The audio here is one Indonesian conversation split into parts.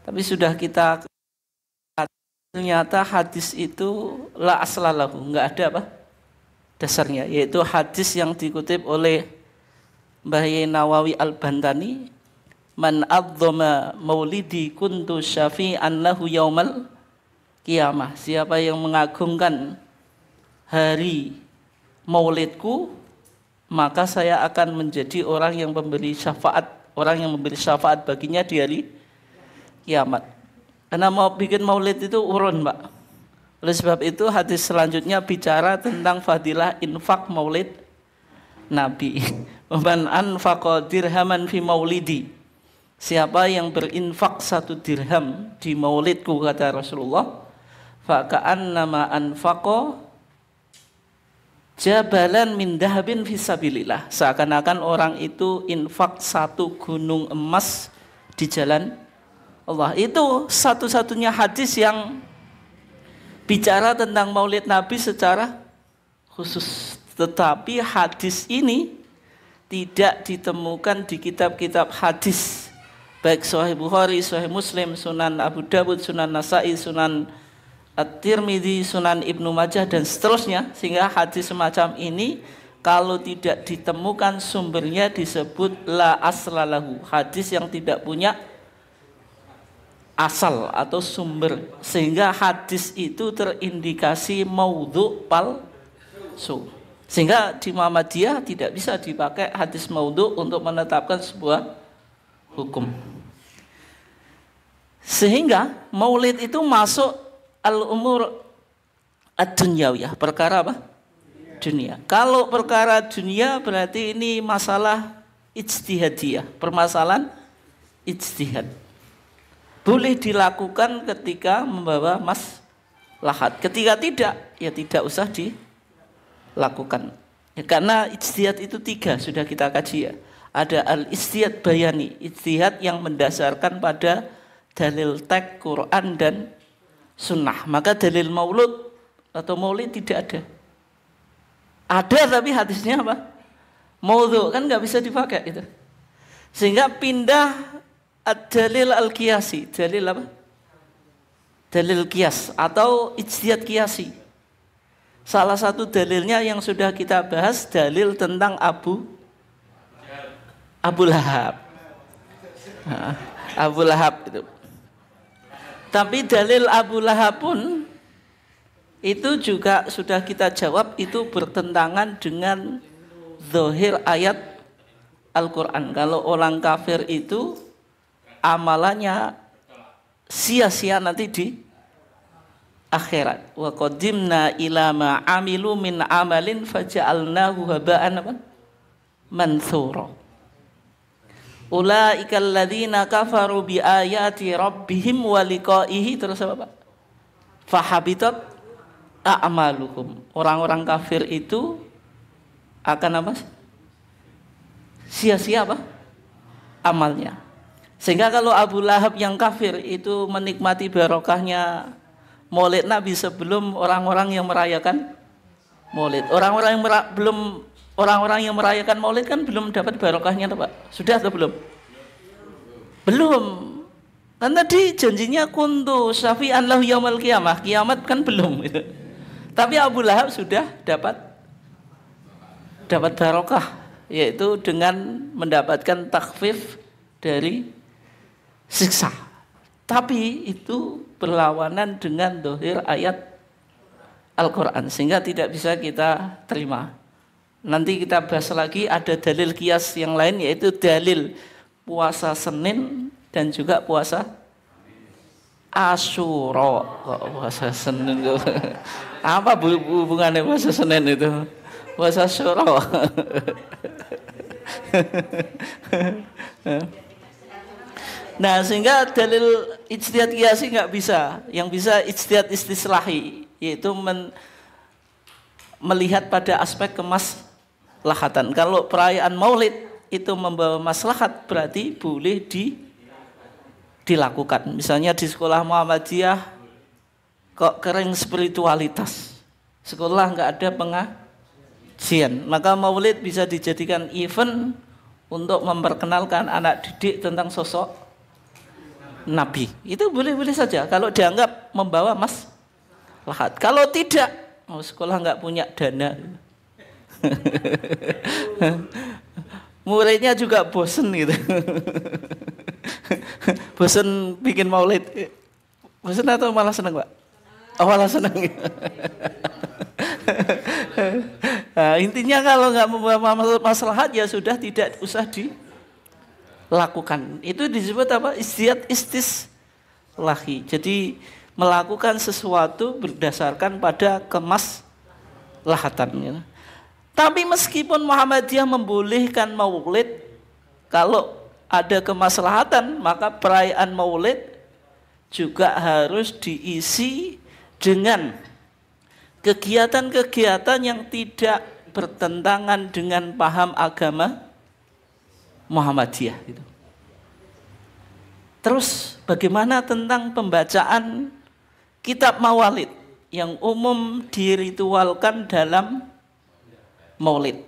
Tapi sudah kita ternyata hadis itu la aslalahu, enggak ada apa dasarnya, yaitu hadis yang dikutip oleh Mbah Nawawi Al-Bantani, man adzama maulidi kuntu syafi'an lahu yaumal qiyamah. Siapa yang mengagungkan hari maulidku, maka saya akan menjadi orang yang memberi syafaat, orang yang memberi syafaat baginya di hari kiamat. Karena mau bikin maulid itu urun, Pak. Oleh sebab itu hadis selanjutnya bicara tentang fadilah infak maulid Nabi. Man anfaqa dirhaman fi maulidi. Siapa yang berinfak 1 dirham di maulidku, kata Rasulullah, fa ka'annama anfaqa jabalan min dahabin fisabilillah. Seakan-akan orang itu infak 1 gunung emas di jalan Allah. Itu satu-satunya hadis yang bicara tentang maulid Nabi secara khusus. Tetapi hadis ini tidak ditemukan di kitab-kitab hadis, baik Sahih Bukhari, Sahih Muslim, Sunan Abu Dawud, Sunan Nasa'i, Sunan At-Tirmidzi, Sunan Ibnu Majah dan seterusnya. Sehingga hadis semacam ini kalau tidak ditemukan sumbernya disebut la aslalahu, hadis yang tidak punya asal atau sumber, sehingga hadis itu terindikasi maudhu palsu. Sehingga di Muhammadiyah tidak bisa dipakai hadis maudhu untuk menetapkan sebuah hukum. Sehingga maulid itu masuk al-umur ad-dunyawiyah, perkara apa? Dunia. Kalau perkara dunia berarti ini masalah ijtihadiyah, permasalahan ijtihad. Boleh dilakukan ketika membawa maslahat. Ketika tidak, ya tidak usah dilakukan. Ya, karena ijtihad itu 3 sudah kita kaji ya. Ada al-ijtihad bayani, ijtihad yang mendasarkan pada dalil teks Quran dan sunnah. Maka dalil maulud atau maulid tidak ada. Ada tapi hadisnya apa? Maudhu, kan nggak bisa dipakai itu. Sehingga pindah ad-dalil al-qiyasi. Dalil apa? Dalil qiyas atau ijtihad qiyasi. Salah satu dalilnya yang sudah kita bahas, dalil tentang Abu Lahab. Abu Lahab itu. Tapi dalil Abu Lahab pun itu juga sudah kita jawab, itu bertentangan dengan zahir ayat Al-Quran. Kalau orang kafir itu amalannya sia-sia nanti di akhirat. Wa qadimna ila ma amilu min amalin faja'alnahu haba'an manthura. Ulaika alladzina kafaru bi ayati rabbihim wa liqa'ihi, terus apa Pak? Fahabitat a'maluhum. Orang-orang kafir itu akan apa? Sia-sia apa? Amalnya. Sehingga kalau Abu Lahab yang kafir itu menikmati barokahnya maulid Nabi sebelum orang-orang yang merayakan maulid. Orang-orang yang merayakan maulid kan belum dapat barokahnya, Pak. Sudah atau belum? Belum. Kan tadi janjinya kuntu syafi'an lahu yaumal qiyamah. Kiamat kan belum gitu. Tapi Abu Lahab sudah dapat barokah, yaitu dengan mendapatkan takhfif dari siksa. Tapi itu berlawanan dengan zahir ayat Al-Quran, sehingga tidak bisa kita terima. Nanti kita bahas lagi, ada dalil qiyas yang lain, yaitu dalil puasa Senin dan juga puasa Asyura. Kok puasa Senin itu? Apa hubungannya puasa Senin itu? Puasa Asyura. Nah, sehingga dalil ijtihad qiyasi nggak bisa. Yang bisa ijtihad istislahi, yaitu melihat pada aspek kemaslahatan. Kalau perayaan maulid itu membawa maslahat, berarti boleh dilakukan. Misalnya di sekolah Muhammadiyah kok kering spiritualitas, sekolah nggak ada pengajian, maka maulid bisa dijadikan event untuk memperkenalkan anak didik tentang sosok nabi. Itu boleh-boleh saja kalau dianggap membawa maslahat. Kalau tidak, sekolah nggak punya dana. Muridnya juga bosen gitu. Bosen bikin maulid. Bosen atau malah seneng, Pak? Oh, malah seneng. Nah, intinya kalau nggak membawa maslahat ya sudah, tidak usah dilakukan. Itu disebut apa? Istislahi. Jadi melakukan sesuatu berdasarkan pada kemaslahatan. Gitu. Tapi meskipun Muhammadiyah membolehkan maulid, kalau ada kemaslahatan maka perayaan maulid juga harus diisi dengan kegiatan-kegiatan yang tidak bertentangan dengan paham agama Muhammadiyah. Gitu. Terus bagaimana tentang pembacaan kitab mawalid yang umum diritualkan dalam maulid?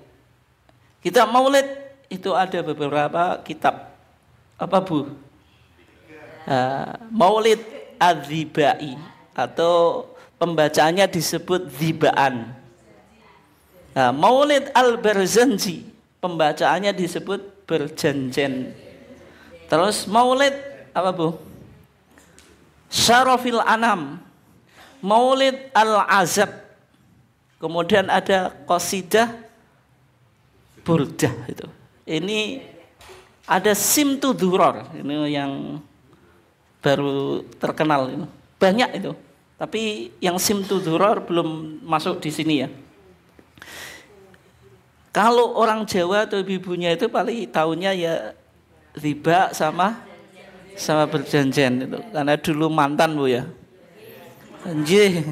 Kitab maulid itu ada beberapa kitab. Apa, Bu? Maulid adz-Dzibai atau pembacaannya disebut dzibaan. Maulid al-Barzanji pembacaannya disebut berjanjen. Terus maulid apa, Bu? Syarafil Anam, maulid al-Azab. Kemudian ada qasidah burdah itu. Ini ada Simtu Duror, ini yang baru terkenal itu. Banyak itu. Tapi yang Simtu Duror belum masuk di sini ya. Kalau orang Jawa atau ibunya itu paling tahunya ya riba sama berjanjian itu. Karena dulu mantan, Bu ya. Anjir.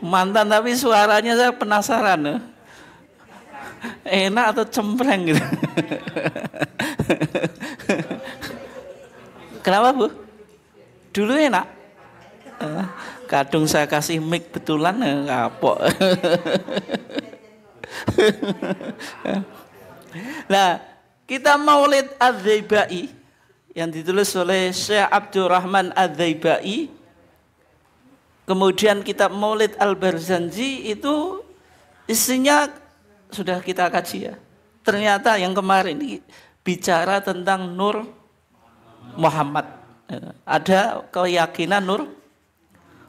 Mantan tapi suaranya saya penasaran ya. Enak atau cempreng gitu. Kenapa, Bu? Dulu enak. Kadung saya kasih mic betulan kapok. Nah, kita maulid adz-Dzibai yang ditulis oleh Syekh Abdurrahman adz-Dzibai. Kemudian kitab maulid al-Barzanji itu isinya sudah kita kaji ya. Ternyata yang kemarin ini bicara tentang Nur Muhammad. Ada keyakinan Nur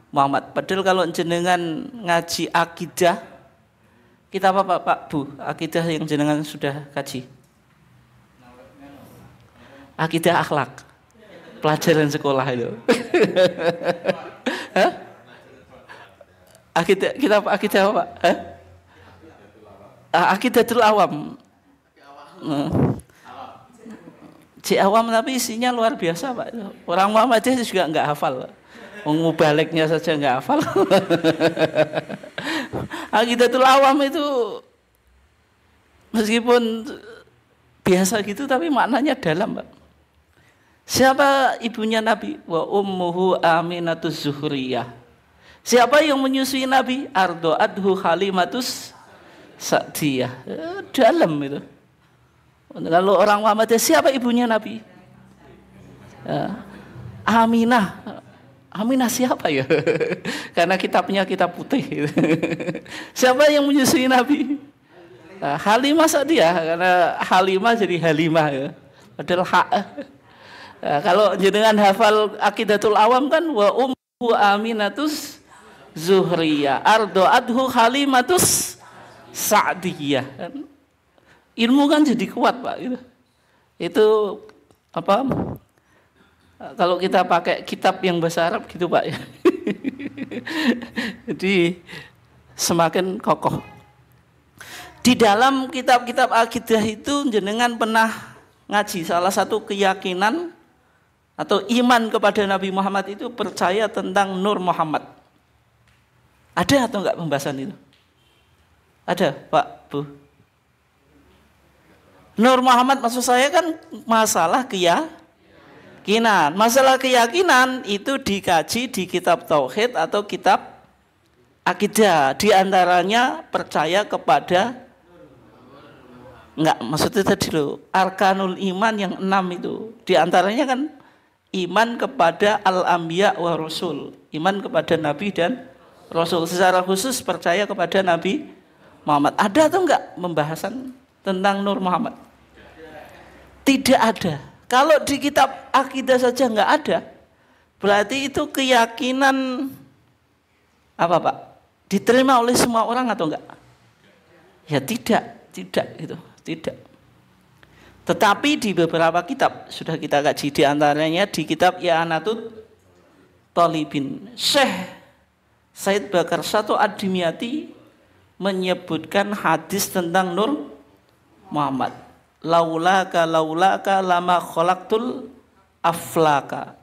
Muhammad. Padahal kalau jenengan ngaji akidah, kita apa Pak Bu? Akidah yang jenengan sudah kaji. Akidah akhlak. Pelajaran sekolah itu. Akidah kita akidah apa, Pak? Akidatul awam. Awam tapi isinya luar biasa, Pak. Orang Muhammadiyah juga enggak hafal. Mubaliknya saja enggak hafal. Akidatul awam itu meskipun biasa gitu tapi maknanya dalam, Pak. Siapa ibunya Nabi? Wa ummuhu Aminatus Zuhriyah. Siapa yang menyusui Nabi? Ardo'adhu Halimatus Sa'diyah. Dalam itu. Kalau orang Muhammadiyah, siapa ibunya Nabi? Aminah. Aminah siapa ya? Karena kitabnya kitab putih. Siapa yang menyusui Nabi? Halimah Sa'diyah. Karena Halimah jadi Halimah ya. Padahal hak. Kalau jenengan hafal Aqidatul Awam kan wa ummu Aminatus Zuhriyah ardo'adhu Halimatus Sa'diyah kan. Ilmu kan jadi kuat, Pak. Itu apa? Kalau kita pakai kitab yang bahasa Arab gitu, Pak. Jadi semakin kokoh. Di dalam kitab-kitab akidah itu jenengan pernah ngaji salah satu keyakinan atau iman kepada Nabi Muhammad itu percaya tentang Nur Muhammad. Ada atau enggak pembahasan itu? Ada, Pak, Bu? Nur Muhammad maksud saya kan masalah keyakinan. Masalah keyakinan itu dikaji di kitab tauhid atau kitab akidah. Di antaranya percaya kepada enggak, maksudnya tadi loh, arkanul iman yang 6 itu. Di antaranya kan iman kepada al-anbiya wa rasul, iman kepada nabi dan rasul. Secara khusus percaya kepada Nabi Muhammad. Ada atau enggak pembahasan tentang Nur Muhammad? Tidak ada. Kalau di kitab akidah saja enggak ada, berarti itu keyakinan apa Pak? Diterima oleh semua orang atau enggak? Ya tidak gitu, tidak. Tetapi di beberapa kitab sudah kita kaji, di antaranya di kitab I'anatut Thalibin, Syekh Said Bakar Satu Ad-Dimyati menyebutkan hadis tentang Nur Muhammad. Laulaka lama khalaqtul aflaka.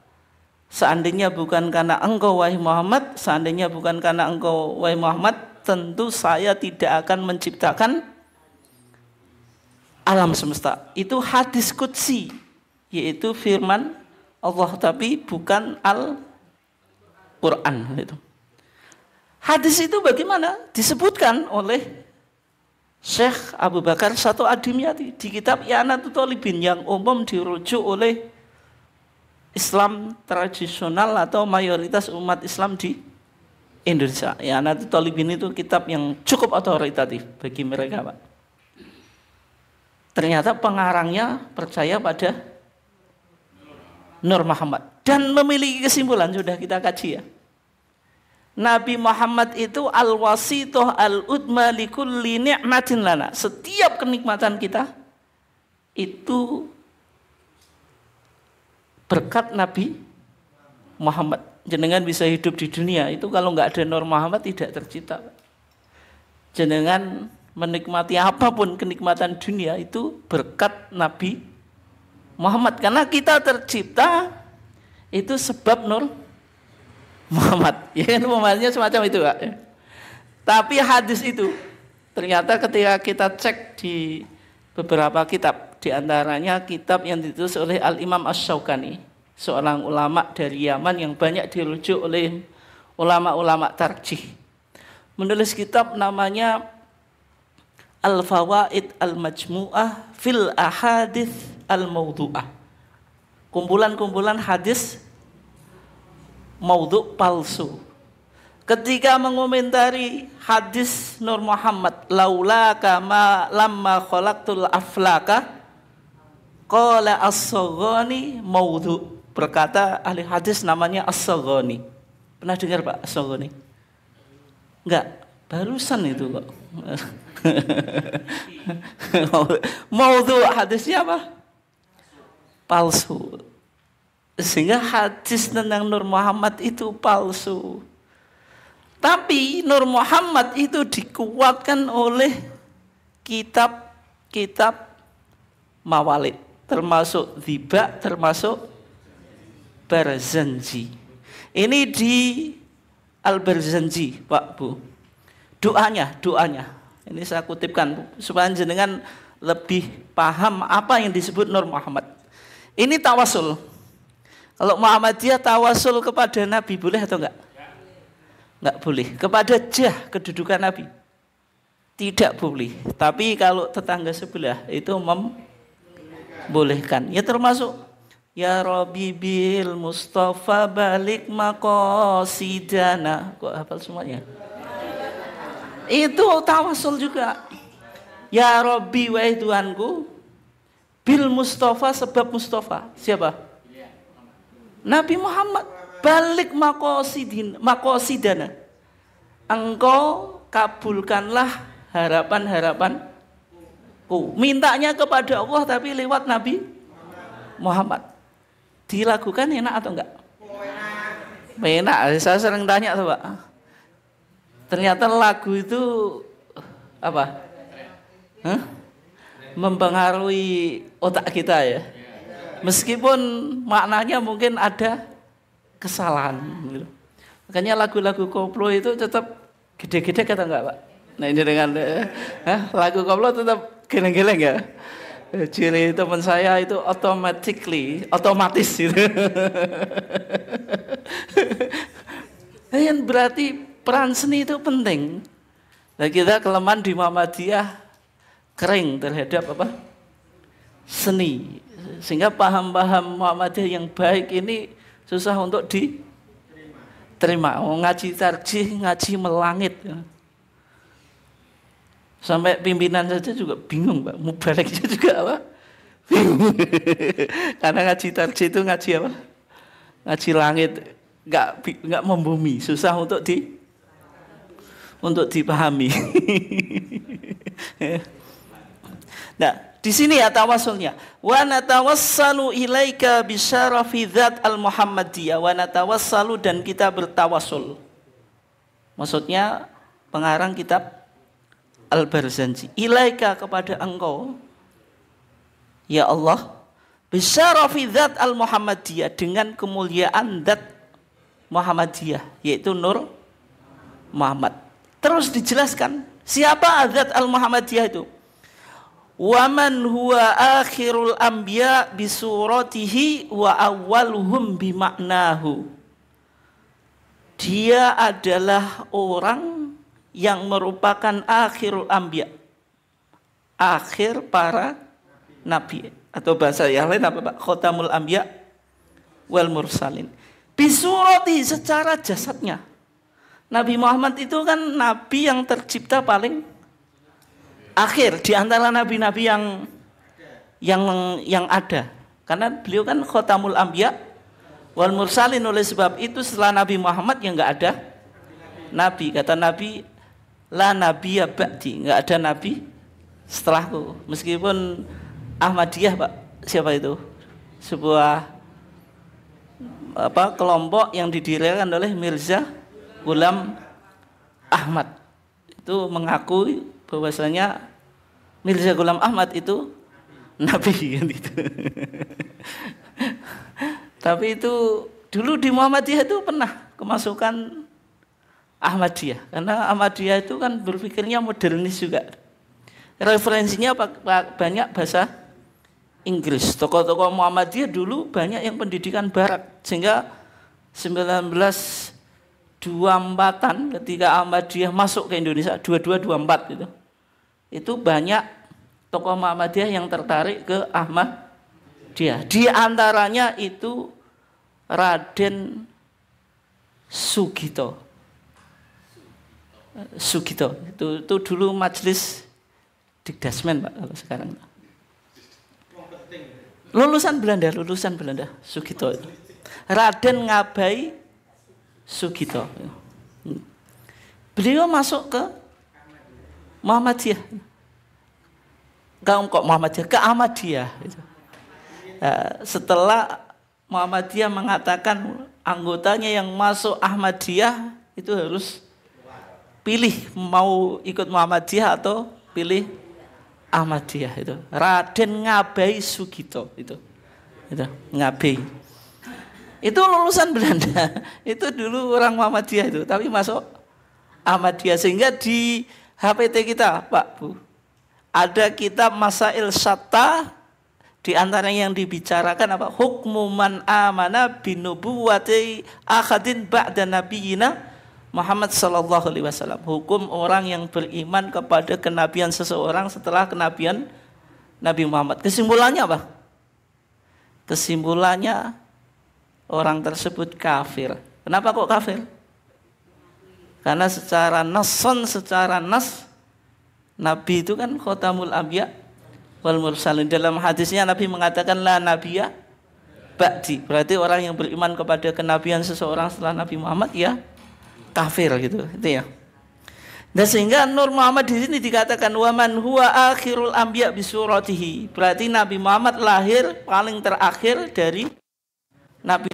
Seandainya bukan karena engkau wahai Muhammad, seandainya bukan karena engkau wahai Muhammad, tentu saya tidak akan menciptakan alam semesta. Itu hadis qudsi, yaitu firman Allah, tapi bukan Al-Quran. Hadis itu bagaimana? Disebutkan oleh Syekh Abu Bakar Satu Ad-Dimyati di kitab I'anatut Thalibin yang umum dirujuk oleh Islam tradisional atau mayoritas umat Islam di Indonesia. I'anatut Thalibin itu kitab yang cukup otoritatif bagi mereka, Pak. Ternyata pengarangnya percaya pada Nur Muhammad dan memiliki kesimpulan, sudah kita kaji ya. Nabi Muhammad itu al-wasithah al-udma likulli ni'matin lana. Setiap kenikmatan kita itu berkat Nabi Muhammad. Jenengan bisa hidup di dunia itu kalau nggak ada Nur Muhammad tidak tercipta. Jenengan menikmati apapun kenikmatan dunia itu berkat Nabi Muhammad, karena kita tercipta itu sebab Nur Muhammad. Ya kan, pemahamannya semacam itu, Pak. Tapi hadis itu ternyata ketika kita cek di beberapa kitab, di antaranya kitab yang ditulis oleh Al-Imam Asy-Syaukani, seorang ulama dari Yaman yang banyak dirujuk oleh ulama-ulama tarjih, menulis kitab namanya Al-Fawaid Al-Majmu'ah fil Ahadits Al-Mawdu'ah. Kumpulan-kumpulan hadis maudhu' palsu. Ketika mengomentari hadis Nur Muhammad, laulaka ma lamma khalaqtul aflaka qala as-Saghani maudhu'. Berkata ahli hadis namanya as-Saghani. Pernah dengar Pak as-Saghani? Enggak, barusan itu kok. Maudhu' hadisnya apa? Palsu. Sehingga hadis tentang Nur Muhammad itu palsu. Tapi Nur Muhammad itu dikuatkan oleh kitab-kitab mawalid, termasuk Dhiba, termasuk Barzanji. Ini di Al-Barzanji, Pak Bu. Doanya. Ini saya kutipkan supaya jenengan lebih paham apa yang disebut Nur Muhammad. Ini tawasul. Kalau Muhammadiyah tawasul kepada Nabi boleh atau enggak? Enggak boleh. Kepada jah kedudukan Nabi tidak boleh. Tapi kalau tetangga sebelah itu membolehkan. Ya termasuk ya Rabbi bil Mustafa balik maqasidana. Kok hafal semuanya? Itu tawasul juga. Ya Rabbi wahai Tuhanku bil Mustafa, sebab Mustafa. Siapa? Nabi Muhammad. Balik maqasidana. Engkau kabulkanlah harapan-harapanku. Mintanya kepada Allah tapi lewat Nabi Muhammad. Dilakukan enak atau enggak? Enak. Saya sering tanya tuh, Pak. Ternyata lagu itu apa? Mempengaruhi otak kita ya. Meskipun maknanya mungkin ada kesalahan. Makanya lagu-lagu koplo itu tetap gede-gede kata enggak, Pak? Nah ini dengan lagu koplo tetap geleng-geleng ya. Ciri teman saya itu otomatis gitu. Yang berarti peran seni itu penting. Nah kita kelemahan di Muhammadiyah kering terhadap apa? Seni. Sehingga paham-paham Muhammadiyah yang baik ini susah untuk diterima. Ngaji tarjih, ngaji melangit. Sampai pimpinan saja juga bingung, Pak. Mubaraknya juga apa? Bingung. Karena ngaji tarjih itu ngaji apa? Ngaji langit, nggak membumi, susah untuk dipahami. Nah, di sini ya tawasulnya. Wa natawassalu ilaika bisyarafi dzat al-Muhammadiyah wa natawassalu, dan kita bertawasul. Maksudnya pengarang kitab Al-Barzanji, ilaika kepada engkau ya Allah, bisyarafi dzat al-Muhammadiyah, dengan kemuliaan dzat Muhammadiyah, yaitu Nur Muhammad. Terus dijelaskan siapa dzat al-Muhammadiyah itu. Wa man huwa akhirul anbiya bi suratihi wa awwaluhum bi maknahu. Dia adalah orang yang merupakan akhirul anbiya, akhir para nabi, atau bahasa yang lain apa Pak? Khotamul anbiya wal mursalin. Bi suratihi, secara jasadnya. Nabi Muhammad itu kan nabi yang tercipta paling akhir di antara nabi-nabi yang ada. Karena beliau kan khotamul anbiya wal mursalin, oleh sebab itu setelah Nabi Muhammad yang enggak ada nabi. Kata Nabi, la nabiyya ba'di, enggak ada nabi setelahku. Meskipun Ahmadiyah, Pak, siapa itu? Sebuah kelompok yang didirikan oleh Mirza Ghulam Ahmad. Itu mengakui bahwasanya Mirza Ghulam Ahmad itu nabi kan gitu. Tapi itu dulu di Muhammadiyah itu pernah kemasukan Ahmadiyah, karena Ahmadiyah itu kan berpikirnya modernis juga. Referensinya banyak bahasa Inggris. Tokoh-tokoh Muhammadiyah dulu banyak yang pendidikan barat, sehingga 1924-an ketika Ahmadiyah masuk ke Indonesia, 2224 gitu. Itu banyak tokoh Muhammadiyah yang tertarik ke Ahmadiyah. Di antaranya itu Raden Sugito. Itu dulu majelis Dikdasmen, Pak, kalau sekarang. Lulusan Belanda Sugito itu. Raden Ngabai Sugito. Beliau masuk ke Muhammadiyah. Ke Ahmadiyah. Setelah Muhammadiyah mengatakan anggotanya yang masuk Ahmadiyah itu harus pilih mau ikut Muhammadiyah atau pilih Ahmadiyah itu. Raden Ngabai Sugito itu Ngabai. Itu lulusan Belanda. Itu dulu orang Muhammadiyah itu, tapi masuk Ahmadiyah. Sehingga di HPT kita, Pak Bu, ada kitab Masail Syatta, di antaranya yang dibicarakan apa? Hukmu man amana binubuwati akhadin ba'da nabiyina Muhammad sallallahu alaihi wasallam. Hukum orang yang beriman kepada kenabian seseorang setelah kenabian Nabi Muhammad. Kesimpulannya apa? Kesimpulannya orang tersebut kafir. Kenapa kok kafir? Karena secara nas Nabi itu kan khotamul anbiya wal mursalin. Dalam hadisnya Nabi mengatakan la nabiyya ba'di. Berarti orang yang beriman kepada kenabian seseorang setelah Nabi Muhammad ya kafir gitu. Itu ya. Dan sehingga Nur Muhammad di sini dikatakan wa man huwa akhirul anbiya bi suratihi. Berarti Nabi Muhammad lahir paling terakhir dari nabi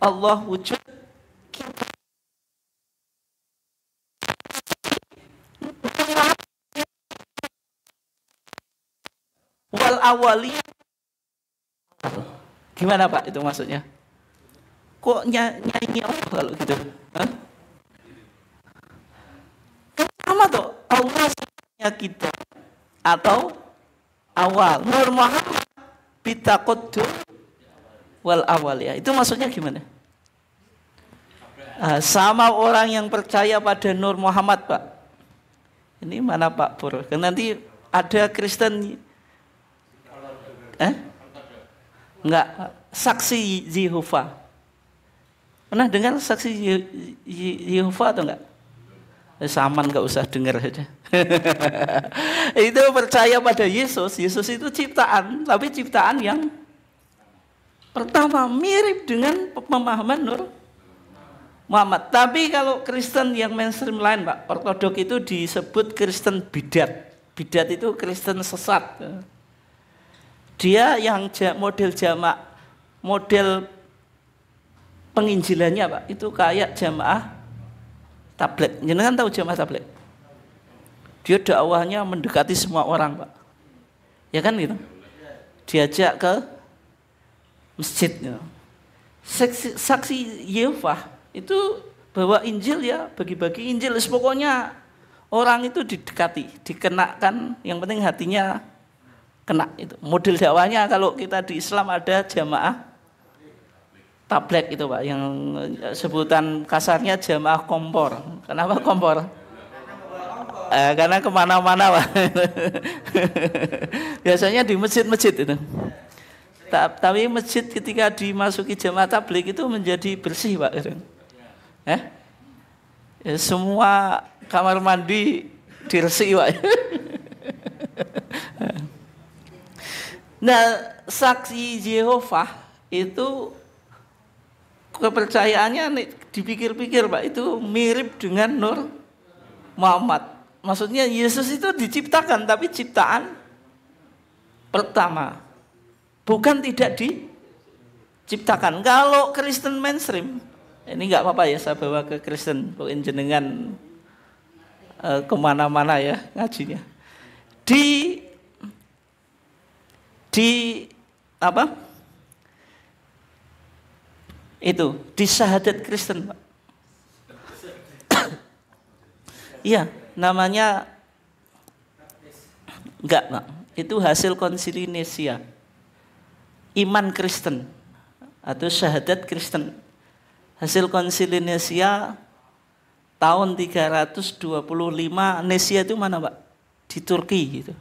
Allah wujud wal awaliyah. Gimana Pak itu maksudnya? Kok nyanyi apa kalau gitu? Hah? Kan sama tuh, Allah sebenarnya kita atau awal. Nur Muhammad bitaqaddum wal awaliyah. Itu maksudnya gimana? Sama orang yang percaya pada Nur Muhammad, Pak. Ini mana Pak Pur? Kan nanti ada Kristen enggak, saksi Yehova. Pernah dengar saksi Yehova atau enggak? Saman enggak usah dengar saja. Itu percaya pada Yesus. Yesus itu ciptaan, tapi ciptaan yang pertama mirip dengan pemahaman Nur Muhammad. Tapi kalau Kristen yang mainstream lain, Pak, Ortodok itu disebut Kristen bidat. Bidat itu Kristen sesat. Dia yang model jamak, model penginjilannya, Pak, itu kayak jamaah tablet. Jangan tahu jamaah tablet. Dia dakwahnya mendekati semua orang, Pak. Ya kan gitu. Diajak ke masjid. Saksi Yehova itu bawa Injil ya, bagi-bagi Injil. Pokoknya orang itu didekati, dikenakan, yang penting hatinya kena itu. Model dakwahnya kalau kita di Islam ada jamaah tablet itu Pak, yang sebutan kasarnya jamaah kompor. Kenapa kompor? Karena kemana-mana Pak. Biasanya di masjid-masjid itu. Tapi masjid ketika dimasuki jamaah tabligh itu menjadi bersih Pak. Semua kamar mandi diresik Pak. Nah, saksi Yehova itu kepercayaannya dipikir-pikir Pak, itu mirip dengan Nur Muhammad. Maksudnya Yesus itu diciptakan, tapi ciptaan pertama, bukan tidak diciptakan. Kalau Kristen mainstream, ini nggak apa-apa ya, saya bawa ke Kristen, pokoknya jenengan kemana-mana ya ngajinya. Di apa? Itu di syahadat Kristen, Pak. Iya, namanya enggak, Pak. Itu hasil konsili Nicea. Iman Kristen atau syahadat Kristen. Hasil konsili Nicea tahun 325. Nicea itu mana, Pak? Di Turki gitu.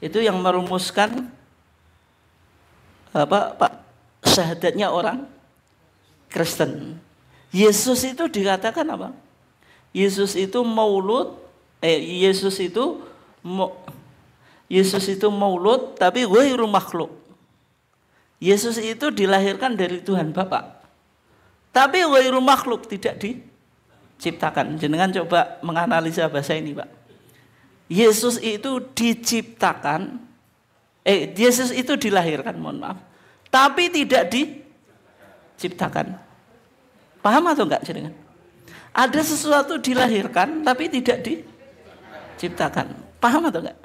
Itu yang merumuskan apa, Pak? Syahadatnya orang Kristen. Yesus itu dikatakan apa? Yesus itu maulud, Yesus itu maulud tapi ghairu makhluk. Yesus itu dilahirkan dari Tuhan Bapa. Tapi ghairu makhluk, tidak diciptakan. Jenengan coba menganalisa bahasa ini, Pak. Yesus itu diciptakan, Yesus itu dilahirkan, mohon maaf, tapi tidak diciptakan. Paham atau enggak jenengan? Ada sesuatu dilahirkan tapi tidak diciptakan. Paham atau enggak?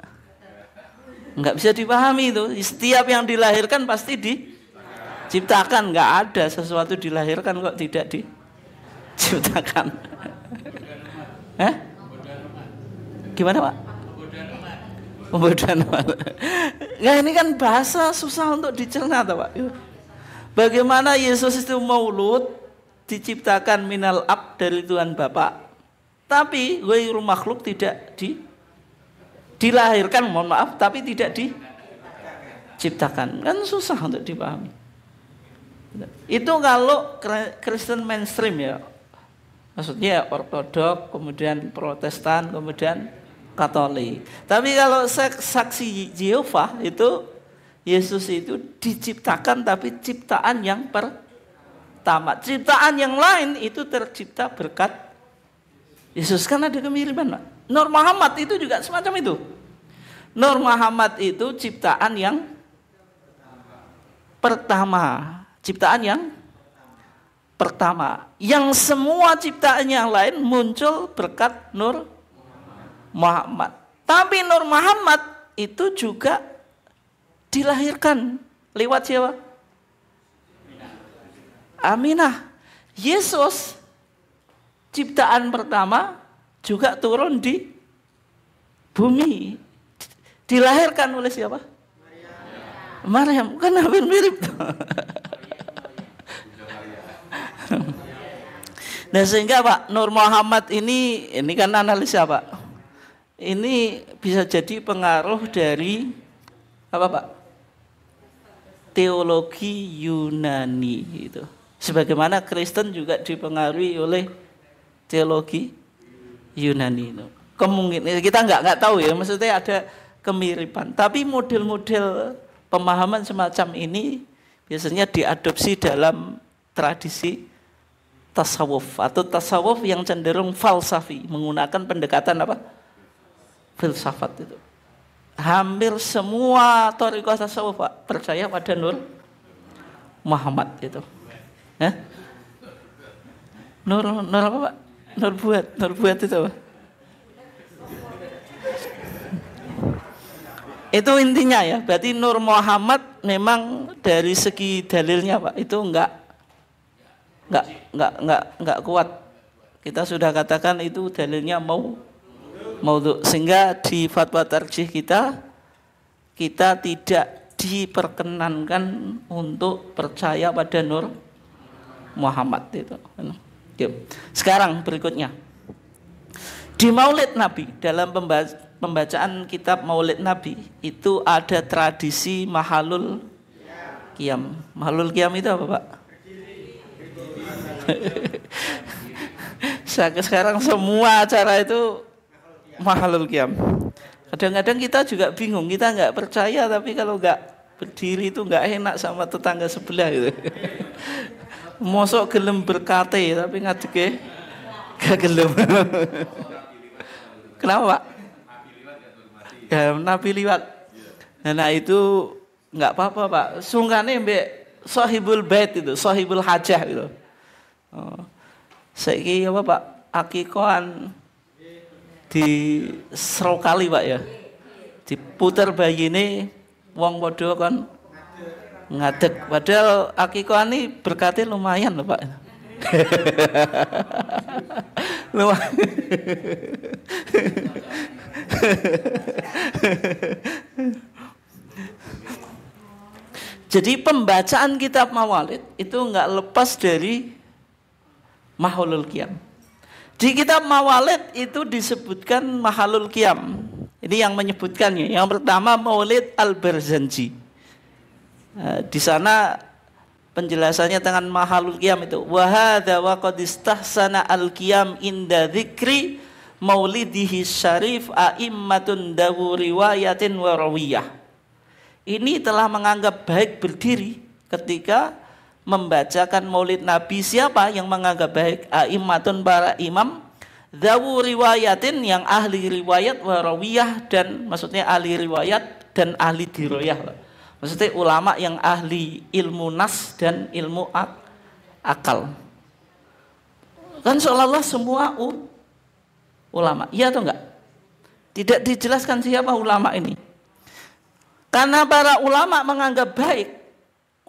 Enggak bisa dipahami itu. Setiap yang dilahirkan pasti diciptakan. Enggak ada sesuatu dilahirkan kok tidak diciptakan. Gimana, Pak? Pembodohan. Nah, ini kan bahasa susah untuk dicerna, Pak. Bagaimana Yesus itu maulud, diciptakan minal ab dari Tuhan Bapa, tapi ghairu makhluk, tidak dilahirkan, mohon maaf, tapi tidak diciptakan. Kan susah untuk dipahami. Itu kalau Kristen mainstream ya. Maksudnya Ortodok, kemudian Protestan, kemudian Katolik. Tapi kalau saksi Yehova itu Yesus itu diciptakan tapi ciptaan yang pertama. Ciptaan yang lain itu tercipta berkat Yesus. Kan ada kemiripan, Pak. Nur Muhammad itu juga semacam itu. Nur Muhammad itu ciptaan yang pertama. Ciptaan yang pertama. Yang semua ciptaan yang lain muncul berkat Nur Muhammad. Tapi Nur Muhammad itu juga dilahirkan lewat siapa? Aminah. Yesus ciptaan pertama juga turun di bumi. Dilahirkan oleh siapa? Maryam. Kan hampir mirip tuh. Nah sehingga Pak Nur Muhammad ini kan analisa Pak. Ini bisa jadi pengaruh dari apa Pak? Teologi Yunani itu. Sebagaimana Kristen juga dipengaruhi oleh teologi Yunani itu. Kemungkinan kita nggak tahu ya, maksudnya ada kemiripan. Tapi model-model pemahaman semacam ini biasanya diadopsi dalam tradisi tasawuf atau tasawuf yang cenderung falsafi, menggunakan pendekatan apa? Filsafat itu. Hampir semua thariqah tasawuf Pak percaya pada Nur Muhammad itu. Nur apa Pak? Nur buat itu Pak. Itu intinya ya. Berarti Nur Muhammad memang dari segi dalilnya Pak itu enggak kuat. Kita sudah katakan itu dalilnya maudhu. Sehingga di fatwa tarjih kita tidak diperkenankan untuk percaya pada Nur Muhammad itu. Sekarang berikutnya. Di Maulid Nabi, dalam pembacaan kitab Maulid Nabi itu ada tradisi mahalul qiyam. Mahalul qiyam itu apa Pak? Sekarang semua acara itu mahalul qiyam. Kadang-kadang kita juga bingung, kita nggak percaya tapi kalau nggak berdiri itu nggak enak sama tetangga sebelah gitu. Mosok gelem berkate tapi ngadeke gak gelem. Kenapa Pak? Ya, Nabi liwat. Nah itu nggak apa-apa Pak. Sungkane mbek sahibul bait itu, sahibul hajah itu. Saiki apa Pak? Akikoan di serokali Pak ya. Diputer bayine wong padha kan ngadeg. Padahal akikoan ini berkatnya lumayan loh Pak. Lumayan. Jadi pembacaan kitab Mawalid itu enggak lepas dari Mahalul Qiyam. Di kitab Mawalid itu disebutkan Mahalul Qiyam. Ini yang menyebutkannya. Yang pertama Maulid Al-Barzanji. Di sana penjelasannya dengan Mahalul Qiyam itu. Wa hadza wa qad istahsana al-qiyam inda dzikri maulidihi syarif a'immatun dawu riwayatin wa rawiyah. Ini telah menganggap baik berdiri ketika membacakan maulid Nabi. Siapa yang menganggap baik? A'immatun, para imam, dawu riwayatin, yang ahli riwayat, wa rawiyah, dan maksudnya ahli riwayat dan ahli diroyah. Maksudnya ulama yang ahli ilmu nas dan ilmu akal. Kan seolah-olah semua ulama. Iya atau enggak? Tidak dijelaskan siapa ulama ini. Karena para ulama menganggap baik,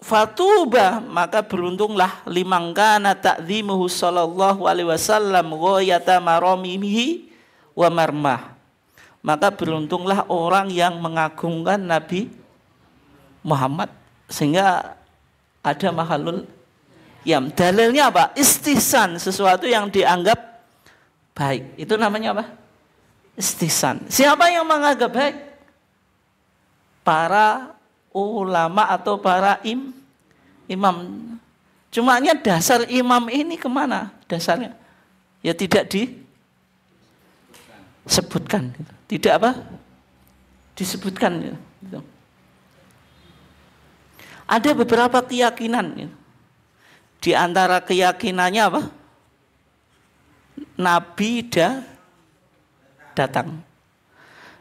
fatuba, maka beruntunglah liman kana ta'dhimuhu sallallahu alaihi wasallam ghayata maramihi wa marmah. Maka beruntunglah orang yang mengagungkan Nabi Muhammad sehingga ada mahalul qiyam. Dalilnya apa? Istihsan, sesuatu yang dianggap baik. Itu namanya apa? Istihsan. Siapa yang menganggap baik? Para ulama atau para imam. Cumanya dasar imam ini kemana dasarnya? Ya tidak disebutkan. Tidak apa? Disebutkan. Gitu. Ada beberapa keyakinan. Di antara keyakinannya apa? Nabi datang.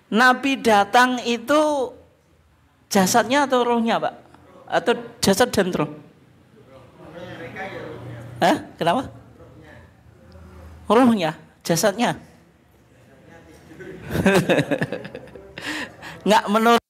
Nabi datang itu jasadnya atau rohnya Pak? Atau jasad dan roh? Hah? Kenapa? Ruhnya, jasadnya. Nggak menurut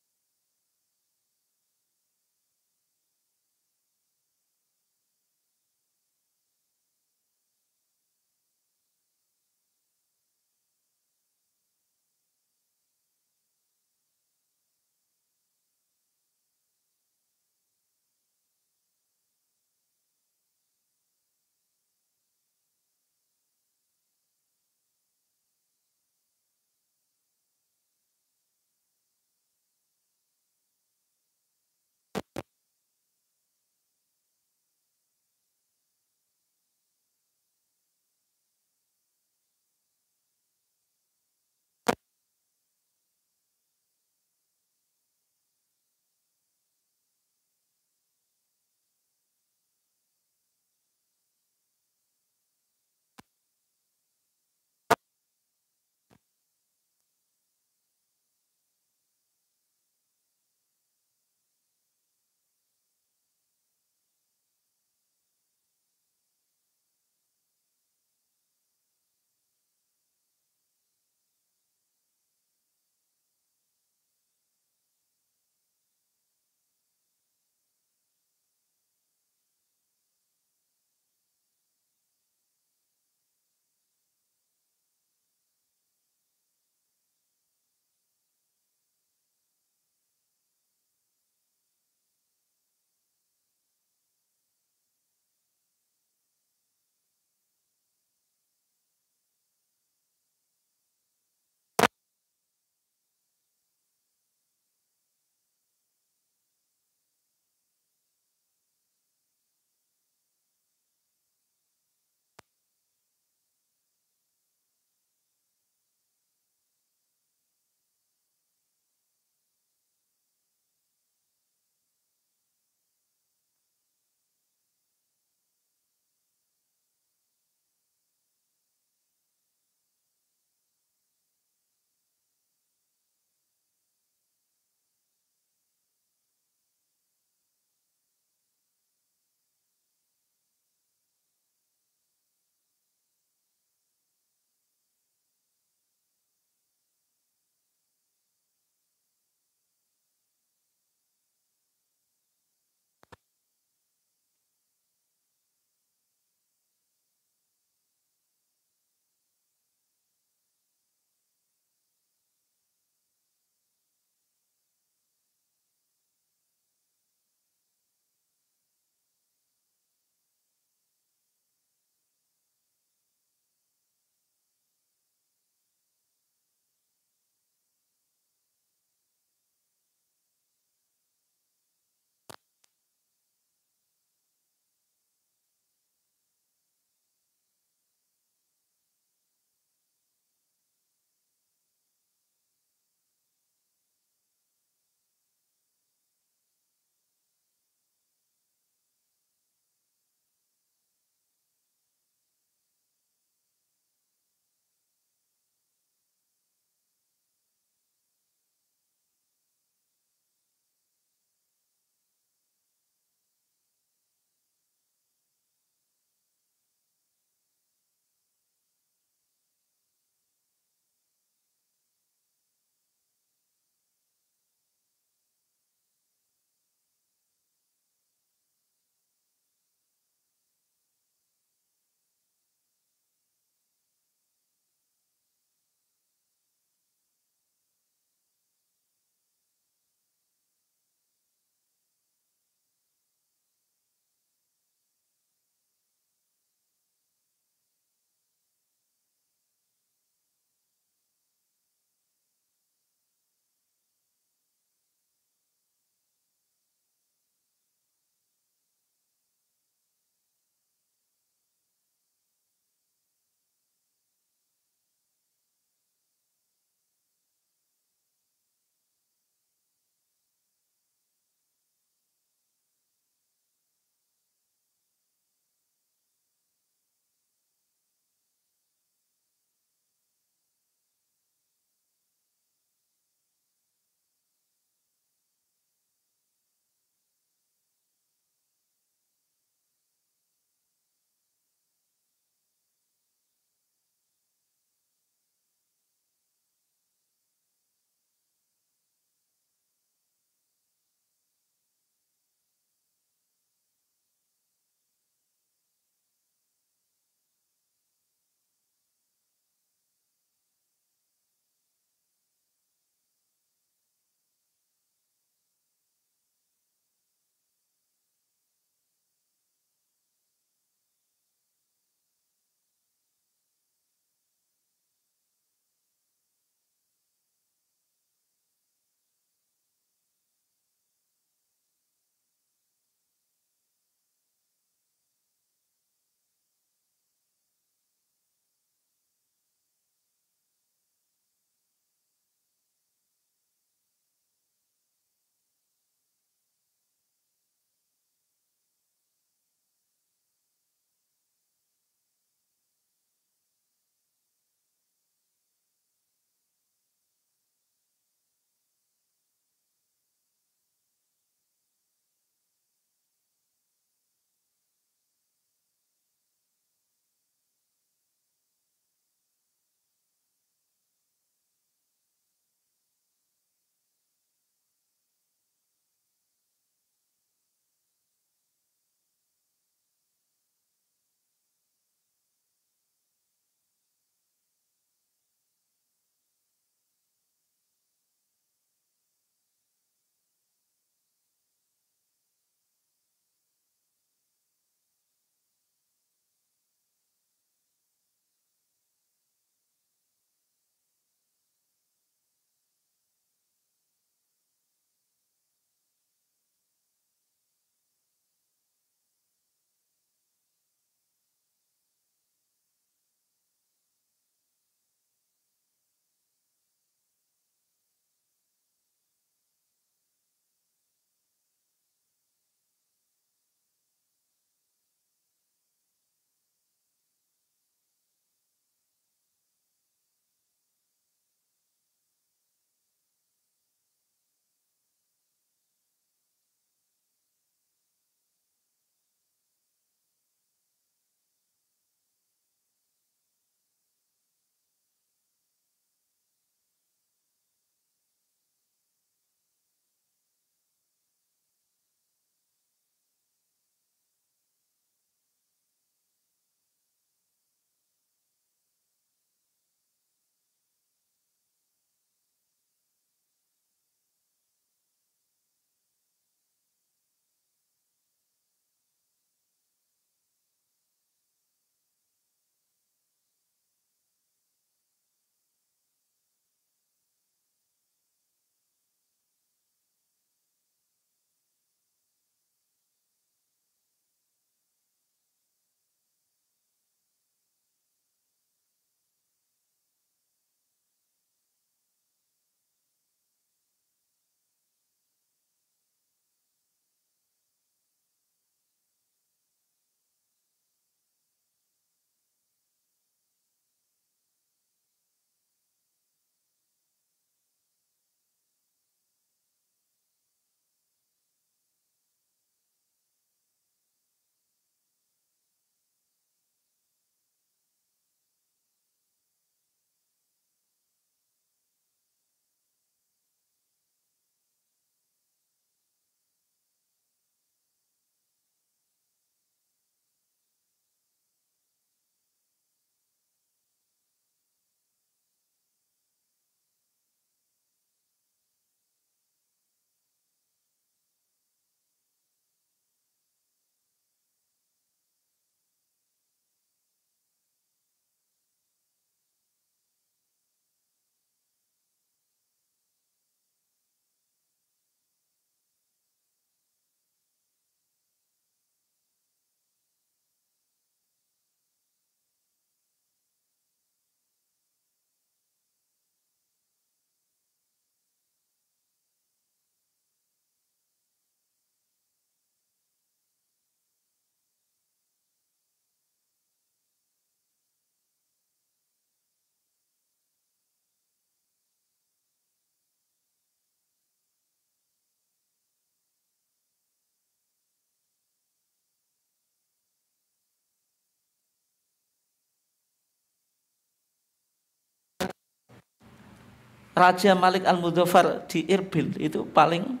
Raja Malik Al-Mudzaffar di Irbil itu paling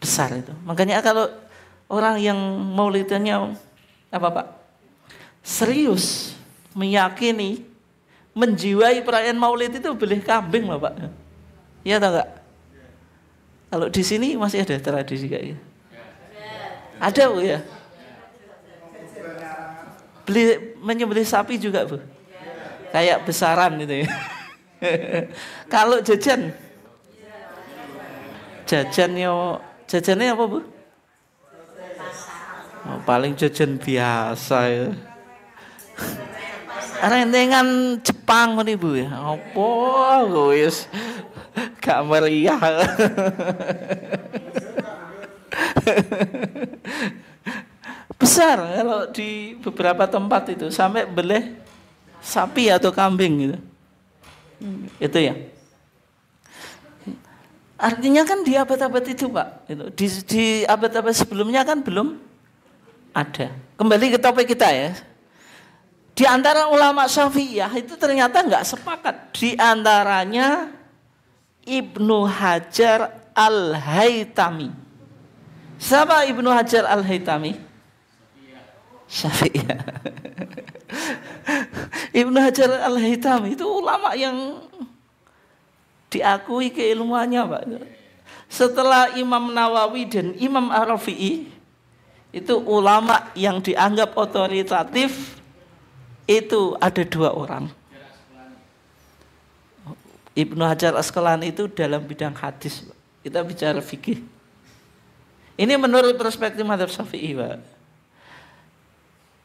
besar itu. Makanya kalau orang yang maulidannya apa Pak? Serius meyakini menjiwai perayaan Maulid itu beli kambing loh Pak. Iya atau enggak? Kalau di sini masih ada tradisi kayak gitu. Ada Bu ya? Menyembelih sapi juga Bu? Kayak besaran gitu ya. Kalau jajannya apa Bu? Oh, paling jajan biasa ya. Rentengan Jepang nih Bu ya. Apa wis gak meriah. Besar kalau di beberapa tempat itu sampai beleh sapi atau kambing gitu. Itu ya. Artinya kan di abad-abad itu Pak, di abad-abad sebelumnya kan belum ada. Kembali ke topik kita ya. Di antara ulama Syafi'iyah itu ternyata nggak sepakat. Di antaranya Ibnu Hajar Al-Haytami. Siapa Ibnu Hajar Al-Haytami? Syafi'iyah. Ibnu Hajar Al-Haytami itu ulama yang diakui keilmuannya Pak. Setelah Imam Nawawi dan Imam Ar-Rafi'i, itu ulama yang dianggap otoritatif itu ada 2 orang. Ibnu Hajar Asqalani itu dalam bidang hadis. Kita bicara fikih. Ini menurut perspektif mazhab Syafi'i Pak.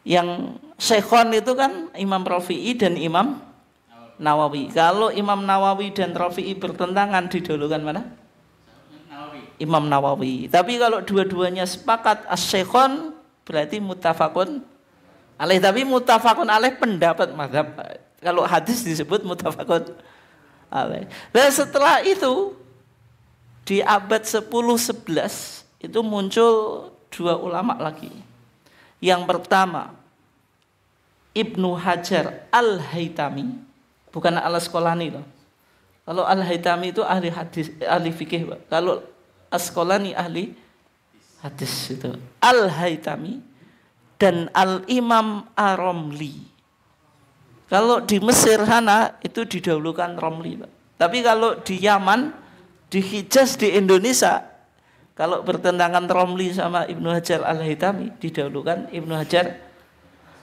Yang syekhon itu kan Imam Rafi'i dan Imam Nawawi. Kalau Imam Nawawi dan Rafi'i bertentangan, didahulukan mana? Imam Nawawi. Tapi kalau dua-duanya sepakat as-syekhon berarti muttafaqun alaih. Tapi muttafaqun alaih pendapat mazhab. Kalau hadis disebut muttafaqun alaih. Dan setelah itu di abad 10-11 itu muncul 2 ulama lagi. Yang pertama Ibnu Hajar Al-Haytami, bukan Al-Asqalani loh. Kalau Al-Haytami itu ahli hadis, ahli fikih Pak. Kalau Asqalani ahli hadis itu. Al-Haytami dan Al-Imam Ar-Romli. Kalau di Mesir sana itu didahulukan Romli Pak. Tapi kalau di Yaman, di Hijaz, di Indonesia, kalau bertentangan Romli sama Ibnu Hajar Al-Haytami, didahulukan Ibnu Hajar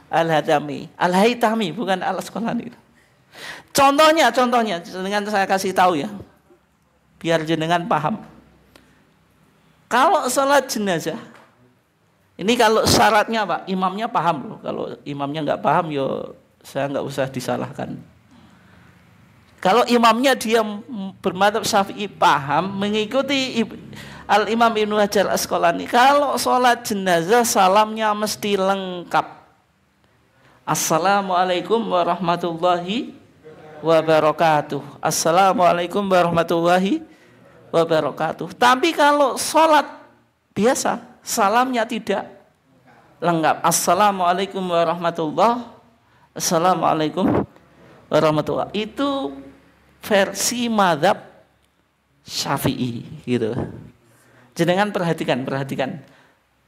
Al-Haytami. Al-Haytami bukan Al-Asqalani. Contohnya dengan saya kasih tahu ya, biar jenengan paham. Kalau sholat jenazah, ini kalau syaratnya Pak, imamnya paham loh. Kalau imamnya nggak paham, yo saya nggak usah disalahkan. Kalau imamnya dia bermadzhab Syafi'i paham, mengikuti Al-Imam Ibnu Hajar Asqalani, kalau sholat jenazah salamnya mesti lengkap. Assalamualaikum warahmatullahi wabarakatuh. Assalamualaikum warahmatullahi wabarakatuh. Tapi kalau sholat biasa, salamnya tidak lengkap. Assalamualaikum warahmatullahi. Assalamualaikum warahmatullahi. Itu versi mazhab Syafi'i gitu. Jenengan perhatikan.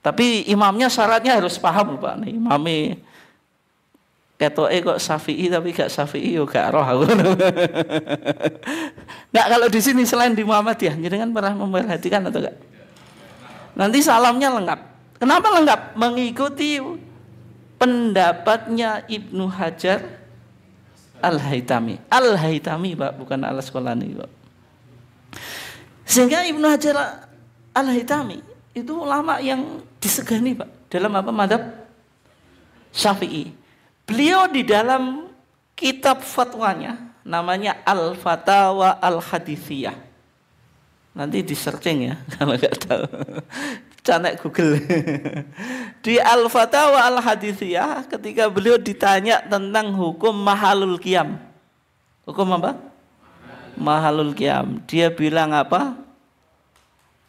Tapi imamnya syaratnya harus paham Pak. Nih, imame ketoke kok Syafi'i tapi gak Syafi'i yo gak roh aku. Nggak, kalau di sini selain di Muhammadiyah, jenengan pernah memperhatikan atau enggak? Nanti salamnya lengkap. Kenapa lengkap? Mengikuti pendapatnya Ibnu Hajar Al-Haytami. Al-Haytami Pak, bukan Al-Asqalani Pak. Sehingga Ibnu Hajar Al-Haytami itu ulama yang disegani Pak dalam apa mazhab Syafi'i. Beliau di dalam kitab fatwanya namanya Al-Fatawa Al-Hadithiyah. Nanti di searching ya kalau nggak tahu. Canek Google. Di Al-Fatawa Al-Hadithiyah ketika beliau ditanya tentang hukum mahalul qiyam. Hukum apa? Mahalul qiyam. Dia bilang apa?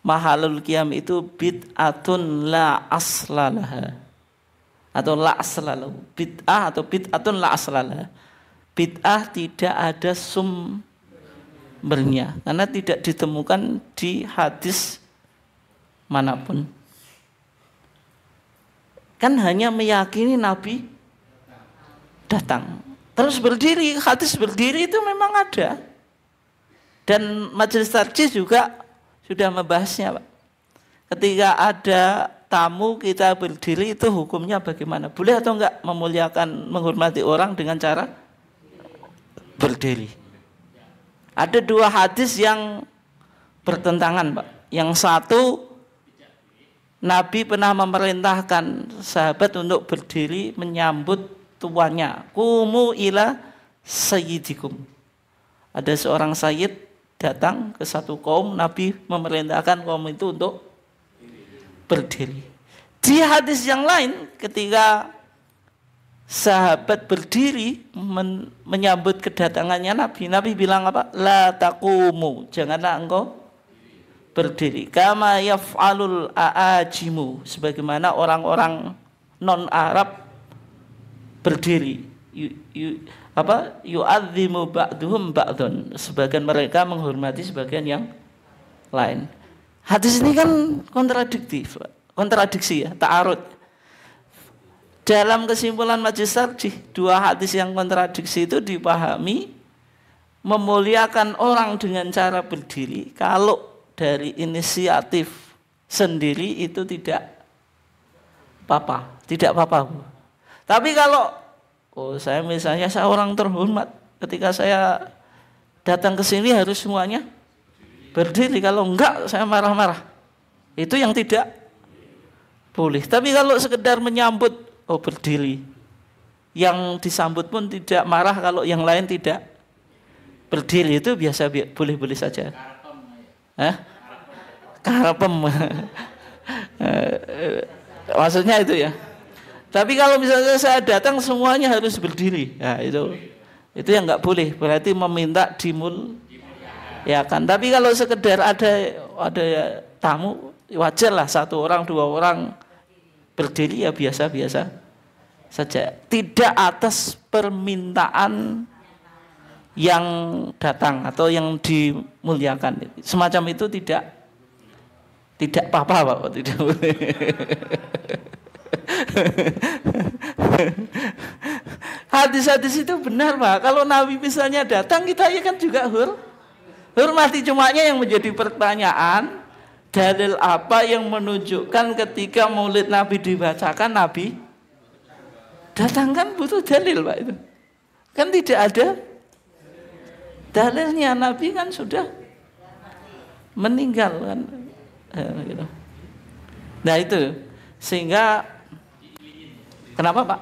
Mahalul qiyam itu bid'atun la aslalaha. Atau la aslalahu. Bid'ah atau bid'atun la aslalaha. Bid'ah tidak ada bernya, karena tidak ditemukan di hadis manapun. Kan hanya meyakini Nabi datang. Terus berdiri, hadis berdiri itu memang ada. Dan Majelis Tarjih juga sudah membahasnya, Pak. Ketika ada tamu kita berdiri itu hukumnya bagaimana? Boleh atau enggak memuliakan, menghormati orang dengan cara berdiri? Ada dua hadis yang bertentangan, Pak. Yang satu, Nabi pernah memerintahkan sahabat untuk berdiri menyambut tuannya. Kumu ila sayyidikum. Ada seorang sayyid datang ke satu kaum, Nabi memerintahkan kaum itu untuk berdiri. Di hadis yang lain, ketika sahabat berdiri menyambut kedatangannya Nabi, Nabi bilang apa? La taqumu, janganlah engkau berdiri. Kama yaf'alul aajimu, sebagaimana orang-orang non-Arab berdiri. Yu'adzimu ba'duhum ba'dun, sebagian mereka menghormati sebagian yang lain. Hadis ini kan kontradiksi ya, ta'arud. Dalam kesimpulan Majelis Tarjih, dua hadis yang kontradiksi itu dipahami memuliakan orang dengan cara berdiri kalau dari inisiatif sendiri itu tidak apa-apa, tidak apa-apa. Tapi kalau saya misalnya saya orang terhormat, ketika saya datang ke sini harus semuanya berdiri, kalau enggak saya marah-marah. Itu yang tidak boleh. Tapi kalau sekedar menyambut, berdiri. Yang disambut pun tidak marah kalau yang lain tidak berdiri, itu biasa, boleh-boleh saja. Karepem. Maksudnya itu ya. Tapi kalau misalnya saya datang semuanya harus berdiri, ya itu yang nggak boleh, berarti meminta ya kan. Tapi kalau sekedar ada tamu, wajar lah satu orang dua orang berdiri, ya biasa-biasa saja. Tidak atas permintaan yang datang atau yang dimuliakan. Semacam itu tidak apa-apa, Pak, tidak boleh. Hadis-hadis itu benar, Pak. Kalau Nabi misalnya datang, kita ya kan juga hormati. Cumanya yang menjadi pertanyaan, dalil apa yang menunjukkan ketika maulid Nabi dibacakan Nabi datang? Kan butuh dalil, Pak. Itu kan tidak ada dalilnya. Nabi kan sudah meninggal kan. Nah itu sehingga kenapa, Pak?